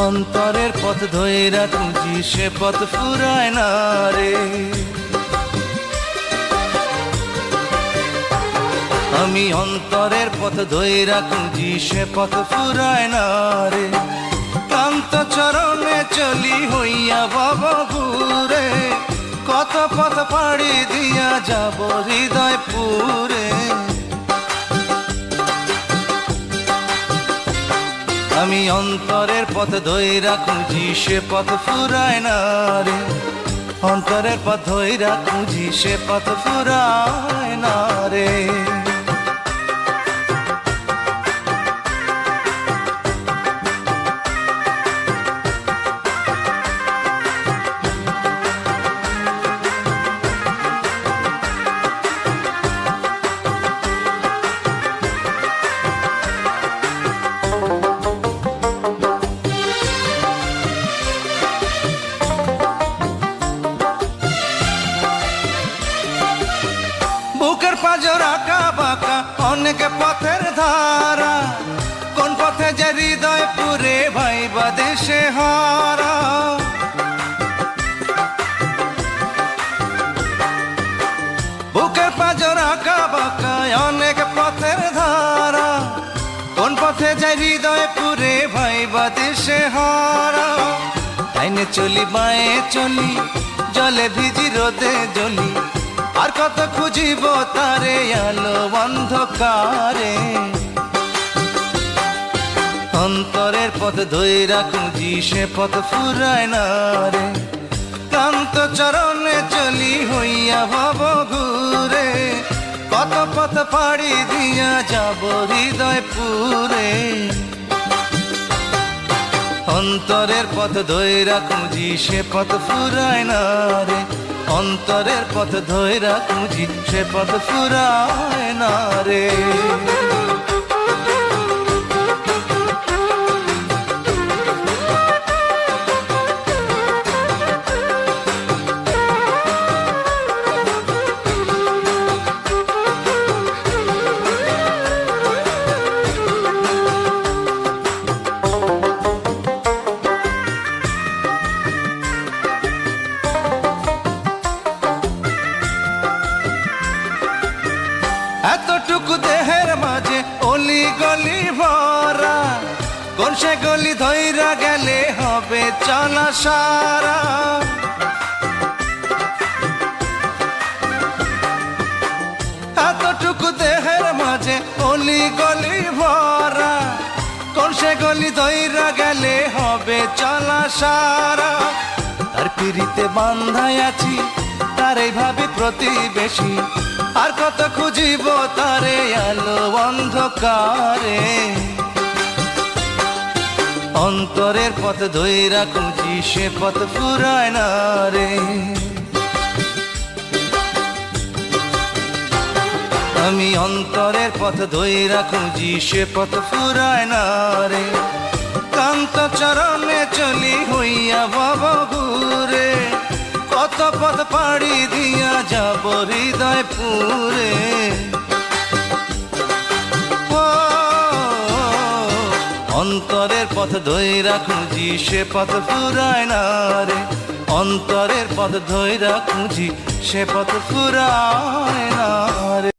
অন্তরের পথ ধইরা খুঁজি সে পথ ফুরায় না রে। আমি অন্তরের পথ ধইরা খুঁজি সে পথ ফুরায় না রে। ক্লান্ত চরণে চলি হইয়া ভবঘুরে, কত পথ পাড়ি দিয়া যাব হৃদয় পুরে। আমি অন্তরের পথ ধইরা খুঁজি সে পথ ফুরায় না রে। অন্তরের পথ ধইরা খুঁজি সে পথ ফুরায় না রে। বুকের পাঁজর আঁকা বাঁকা অনেক পথের ধারা, কোন পথে যে হৃদয় পুরে ভাইবা দেশে হারা। বুকের পাঁজর আঁকা বাঁকা অনেক পথের ধারা, কোন পথে যে হৃদয় পুরে ভাইবা দেশে হারা। ডাইনে চলি বাঁয়ে চলি, জলে ভিজি রোদে জ্বলি, আর কত খুঁজিব তারে আলো অন্ধকারে। অন্তরের পথ ধইরা খুঁজি সে পথ ফুরায় না রে। ক্লান্ত চরণে চলি হইয়া ভবঘুরে, কত পথ পাড়ি দিয়া যাব হৃদয় পুরে। অন্তরের পথ ধইরা খুঁজি সে পথ ফুরায় না রে। অন্তরের পথ ধইরা খুঁজি সে পথ ফুরায় না রে। এতটুকু দেহের মাঝে অলি গলি ভরা, কোন সে গলি ধইরা গেলে হবে চলা সারা। এতটুকু দেহের মাঝে অলি গলি ভরা, কোন সে গলি ধইরা গেলে হবে চলা সারা। তার পিড়িতে বান্ধাই আছি, তারে ভাবি প্রতিবেশী, আর কত খুঁজিব তারে আলো অন্ধকারে। অন্তরের পথ ধইরা খুঁজি সে পথ ফুরায় না রে। আমি অন্তরের পথ ধইরা খুঁজি সে পথ ফুরায় না রে। ক্লান্ত চরণে চলি হইয়া ভবঘুরে, কত পথ পাড়ি দিয়া যাব হৃদয় পুরে। অন্তরের পথ ধইরা খুঁজি সে পথ ফুরায় না রে। অন্তরের পথ ধইরা খুঁজি সে পথ ফুরায় না রে।